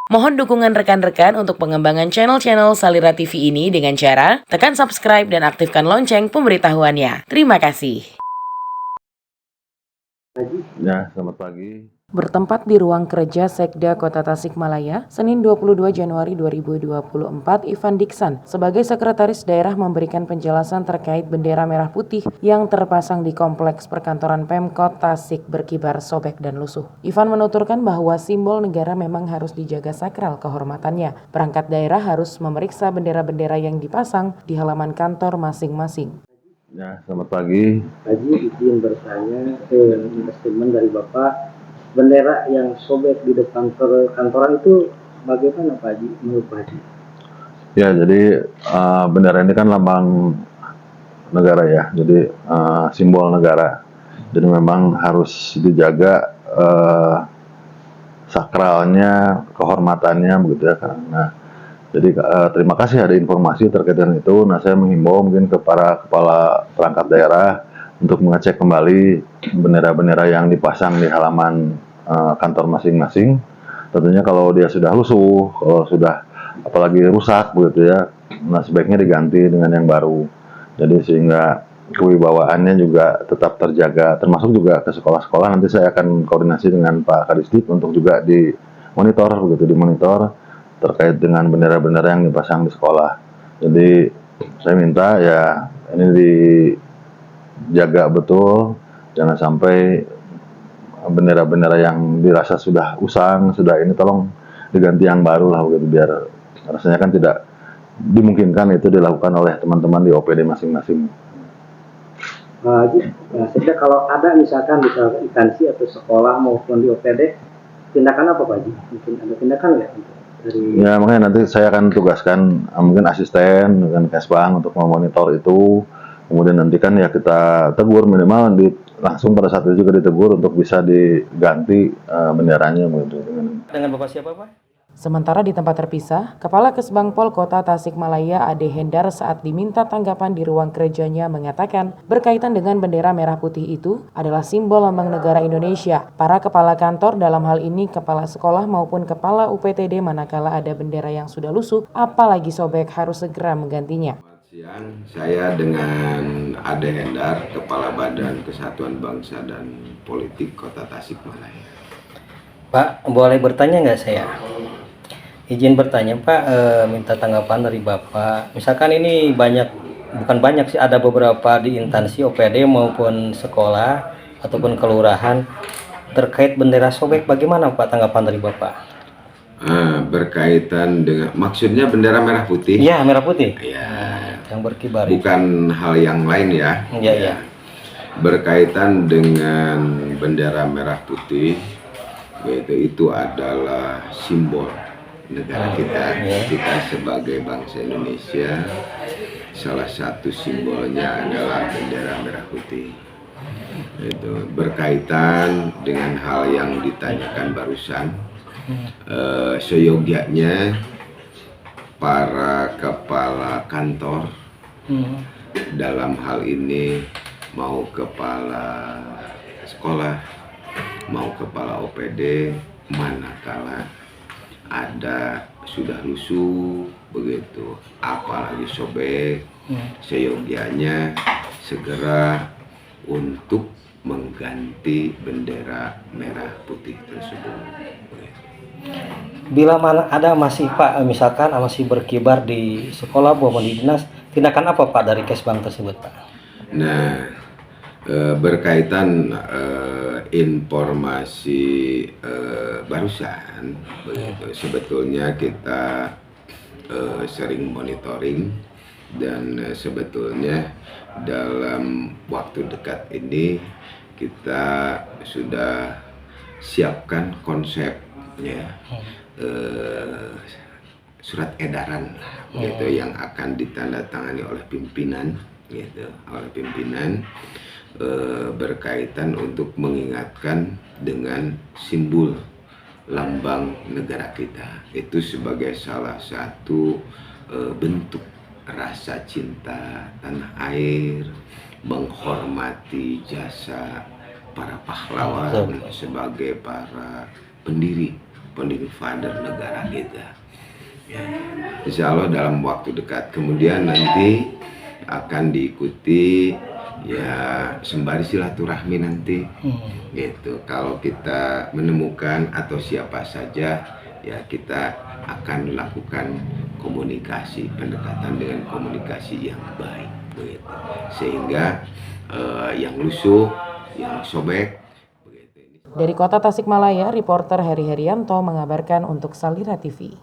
Mohon dukungan rekan-rekan untuk pengembangan channel-channel Salira TV ini dengan cara tekan subscribe dan aktifkan lonceng pemberitahuannya. Terima kasih. Ya, selamat pagi. Bertempat di ruang kerja Sekda Kota Tasikmalaya, Senin 22 Januari 2024, Ivan Diksan sebagai Sekretaris Daerah memberikan penjelasan terkait bendera merah putih yang terpasang di kompleks perkantoran Pemkot Tasik berkibar sobek dan lusuh. Ivan menuturkan bahwa simbol negara memang harus dijaga sakral kehormatannya. Perangkat daerah harus memeriksa bendera-bendera yang dipasang di halaman kantor masing-masing. Ya, selamat pagi. Haji izin bertanya statement dari Bapak, bendera yang sobek di depan kantoran itu bagaimana Pak Haji menurut Pak Haji? Ya, jadi bendera ini kan lambang negara ya, jadi simbol negara. Jadi memang harus dijaga sakralnya, kehormatannya begitu ya. Nah, jadi terima kasih ada informasi terkait dengan itu. Nah, saya menghimbau mungkin ke para kepala perangkat daerah untuk mengecek kembali bendera-bendera yang dipasang di halaman kantor masing-masing. Tentunya kalau dia sudah lusuh, kalau sudah apalagi rusak begitu ya, nah sebaiknya diganti dengan yang baru. Jadi sehingga kewibawaannya juga tetap terjaga, termasuk juga ke sekolah-sekolah. Nanti saya akan koordinasi dengan Pak Kadisdik untuk juga dimonitor begitu, dimonitor terkait dengan bendera-bendera yang dipasang di sekolah. Jadi saya minta ya ini dijaga betul, jangan sampai bendera-bendera yang dirasa sudah usang, sudah ini tolong diganti yang baru lah begitu, biar rasanya kan tidak dimungkinkan itu dilakukan oleh teman-teman di OPD masing-masing. Sehingga kalau ada misalkan di instansi atau sekolah maupun di OPD, tindakan apa Pak Haji? Mungkin ada tindakan nggak dari? Ya makanya nanti saya akan tugaskan mungkin asisten dengan Kesbang untuk memonitor itu. Kemudian nanti kan ya kita tegur minimal langsung pada saat itu juga ditegur untuk bisa diganti benderanya begitu. Dengan Bapak siapa Pak? Sementara di tempat terpisah, Kepala Kesbangpol Kota Tasikmalaya Ade Hendar saat diminta tanggapan di ruang kerjanya mengatakan berkaitan dengan bendera merah putih itu adalah simbol lambang negara Indonesia. Para kepala kantor dalam hal ini kepala sekolah maupun kepala UPTD manakala ada bendera yang sudah lusuh apalagi sobek harus segera menggantinya. Siang, saya dengan Ade Hendar, Kepala Badan Kesatuan Bangsa dan Politik Kota Tasikmalaya. Pak, boleh bertanya nggak saya? Izin bertanya Pak, minta tanggapan dari Bapak. Misalkan ini bukan banyak sih, ada beberapa di instansi OPD maupun sekolah ataupun kelurahan terkait bendera sobek. Bagaimana Pak tanggapan dari Bapak? Berkaitan dengan, maksudnya bendera merah putih? Iya, merah putih. Ya, yang berkibar. Bukan hal yang lain ya. Iya. Berkaitan dengan bendera merah putih, itu adalah simbol negara kita. Kita sebagai bangsa Indonesia, salah satu simbolnya adalah bendera merah putih. Itu berkaitan dengan hal yang ditanyakan barusan. Seyogianya para kepala kantor dalam hal ini mau kepala sekolah, mau kepala OPD, manakala ada sudah lusuh begitu, apalagi sobek, seyogianya segera untuk mengganti bendera merah putih tersebut. Bila mana ada masih Pak, misalkan masih berkibar di sekolah maupun di dinas, tindakan apa Pak dari Kesbang tersebut Pak? Nah, berkaitan informasi barusan begitu, sebetulnya kita sering monitoring dan sebetulnya dalam waktu dekat ini kita sudah siapkan konsepnya, surat edaran begitu yang akan ditandatangani oleh pimpinan gitu, berkaitan untuk mengingatkan dengan simbol lambang negara kita itu sebagai salah satu bentuk rasa cinta tanah air, menghormati jasa para pahlawan sebagai para pendiri founding father negara kita. Ya, insya Allah dalam waktu dekat. Kemudian nanti akan diikuti ya sembari silaturahmi nanti. Gitu. Kalau kita menemukan atau siapa saja, ya kita akan melakukan komunikasi, pendekatan dengan komunikasi yang baik, begitu. Sehingga yang lusuh, yang sobek, begitu. Dari Kota Tasikmalaya, reporter Heri Herianto mengabarkan untuk Salira TV.